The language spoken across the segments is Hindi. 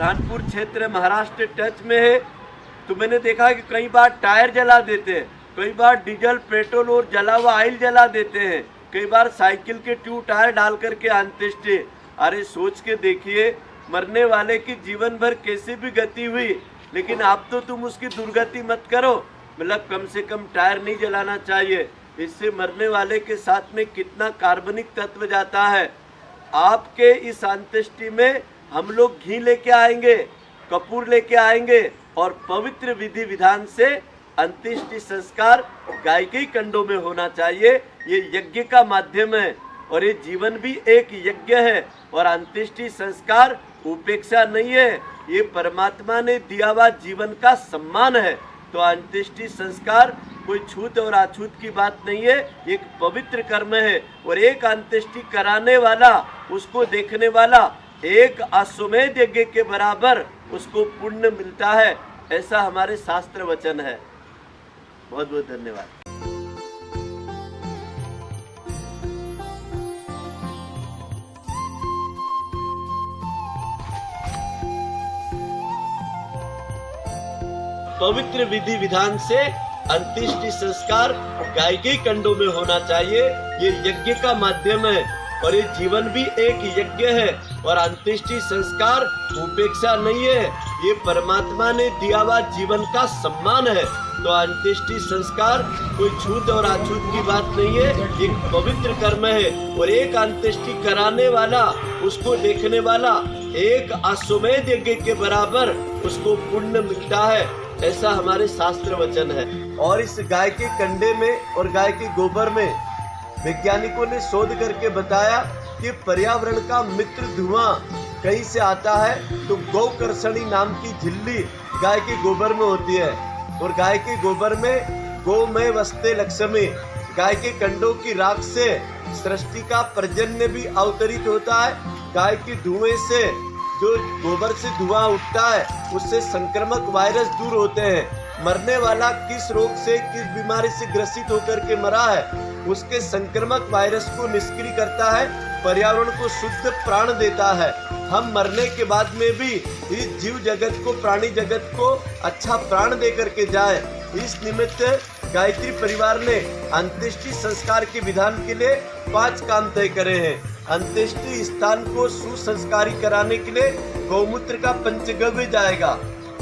बुरहानपुर क्षेत्र महाराष्ट्र टच में है, तो मैंने देखा कि कई बार टायर जला देते हैं, कई बार डीजल पेट्रोल और जला हुआ ऑयल जला देते हैं, कई बार साइकिल के ट्यूब टायर डाल करके अंत्येष्टि। अरे सोच के देखिए, मरने वाले की जीवन भर कैसी भी गति हुई, लेकिन आप तो तुम उसकी दुर्गति मत करो। मतलब कम से कम टायर नहीं जलाना चाहिए। इससे मरने वाले के साथ में कितना कार्बनिक तत्व जाता है। आपके इस अंत्येष्टि में हम लोग घी लेके आएंगे, कपूर लेके आएंगे और पवित्र विधि विधान से अंत्येष्टि संस्कार गाय के कंडों में होना चाहिए। ये यज्ञ का माध्यम है और ये जीवन भी एक यज्ञ है। और अंत्येष्टि संस्कार उपेक्षा नहीं है, ये परमात्मा ने दिया हुआ जीवन का सम्मान है। तो अंत्येष्टि संस्कार कोई छूत और अछूत की बात नहीं है, एक पवित्र कर्म है। और एक अंत्येष्टि कराने वाला, उसको देखने वाला एक अश्वमेध यज्ञ के बराबर उसको पुण्य मिलता है, ऐसा हमारे शास्त्र वचन है। बहुत बहुत धन्यवाद। पवित्र विधि विधान से अंत्येष्टि संस्कार गाय के कंडों में होना चाहिए। ये यज्ञ का माध्यम है और ये जीवन भी एक यज्ञ है। और अंत्येष्टि संस्कार उपेक्षा नहीं है, ये परमात्मा ने दिया हुआ जीवन का सम्मान है। तो अंत्येष्टि संस्कार कोई छूत और अछूत की बात नहीं है, एक पवित्र कर्म है। और एक अंत्येष्टि कराने वाला, उसको देखने वाला एक अश्वमेध यज्ञ के बराबर उसको पुण्य मिलता है, ऐसा हमारे शास्त्र वचन है। और इस गाय के कंडे में और गाय के गोबर में वैज्ञानिकों ने शोध करके बताया कि पर्यावरण का मित्र धुआं कहीं से आता है, तो गौकर्षणी नाम की झिल्ली गाय के गोबर में होती है। और गाय के गोबर में गौ में वसते लक्ष्मी, गाय के कंडों की राख से सृष्टि का पर्जन्य भी अवतरित होता है। गाय के धुएं से, जो गोबर से धुआं उठता है, उससे संक्रामक वायरस दूर होते हैं। मरने वाला किस रोग से, किस बीमारी से ग्रसित होकर के मरा है, उसके संक्रामक वायरस को निष्क्रिय करता है, पर्यावरण को शुद्ध प्राण देता है। हम मरने के बाद में भी इस जीव जगत को, प्राणी जगत को अच्छा प्राण दे करके जाए, इस निमित्त गायत्री परिवार ने अंत्येष्टि संस्कार के विधान के लिए 5 काम तय करे हैं। अंत्येष्टि स्थान को सुसंस्कारी कराने के लिए गौमूत्र का पंचगव्य जाएगा।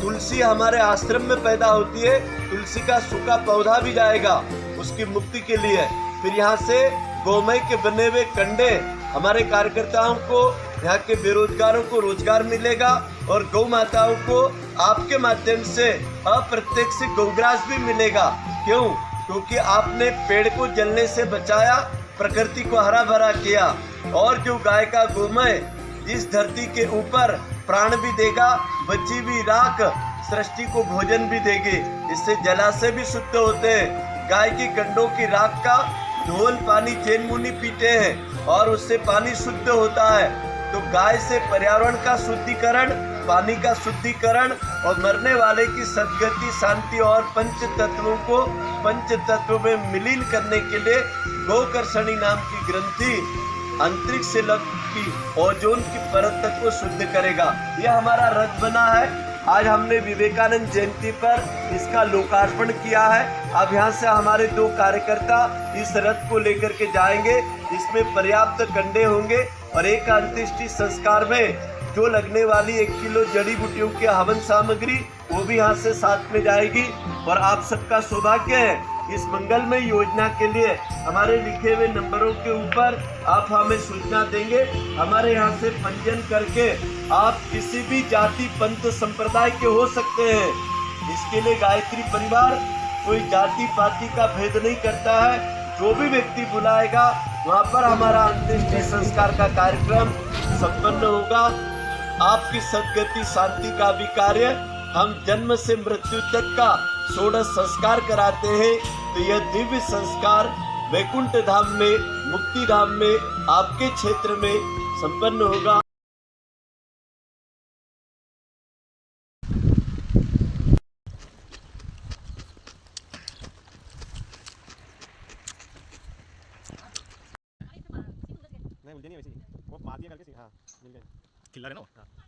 तुलसी हमारे आश्रम में पैदा होती है, तुलसी का सूखा पौधा भी जाएगा उसकी मुक्ति के लिए। फिर यहाँ से गौमय के बने हुए कंडे, हमारे कार्यकर्ताओं को, यहाँ के बेरोजगारों को रोजगार मिलेगा। और गौ माताओं को आपके माध्यम से अप्रत्यक्ष गौग्रास भी मिलेगा। क्यों? क्योंकि आपने पेड़ को जलने से बचाया, प्रकृति को हरा भरा किया। और जो गाय का गोमय इस धरती के ऊपर प्राण भी देगा, बची भी राख सृष्टि को भोजन भी देगी। इससे जलाशय भी शुद्ध होते हैं। गाय की कंडों की राख का ढोल पानी जैन मुनि पीते हैं और उससे पानी शुद्ध होता है। तो गाय से पर्यावरण का शुद्धिकरण, पानी का शुद्धिकरण और मरने वाले की सद्गति, शांति और पंच तत्वों को पंच तत्व में विलीन करने के लिए गौकर्षणी नाम की ग्रंथि अंतरिक्ष से लगती ओजोन की परत तक को शुद्ध करेगा। यह हमारा रथ बना है। आज हमने विवेकानंद जयंती पर इसका लोकार्पण किया है। अब यहाँ से हमारे 2 कार्यकर्ता इस रथ को लेकर के जाएंगे। इसमें पर्याप्त कंडे होंगे और एक अंत्येष्टि संस्कार में जो लगने वाली 1 किलो जड़ी बूटियों की हवन सामग्री, वो भी यहाँ से साथ में जाएगी। और आप सबका सौभाग्य है, इस मंगलमय योजना के लिए हमारे लिखे हुए नंबरों के ऊपर आप हमें सूचना देंगे। हमारे यहाँ से पंजीयन करके आप किसी भी जाति, पंथ, संप्रदाय के हो सकते हैं। इसके लिए गायत्री परिवार कोई जाति पाति का भेद नहीं करता है। जो भी व्यक्ति बुलाएगा वहाँ पर हमारा अंत्येष्टि संस्कार का कार्यक्रम संपन्न होगा। आपकी सद्गति, शांति का भी कार्य हम जन्म से मृत्यु तक का 16 संस्कार कराते हैं। तो यह दिव्य संस्कार वैकुंठ धाम में, मुक्ति धाम में, आपके क्षेत्र में संपन्न होगा। नहीं उलझे नहीं वैसे ही वो मार दिया करके हाँ मिल गए किल्लर है ना। हाँ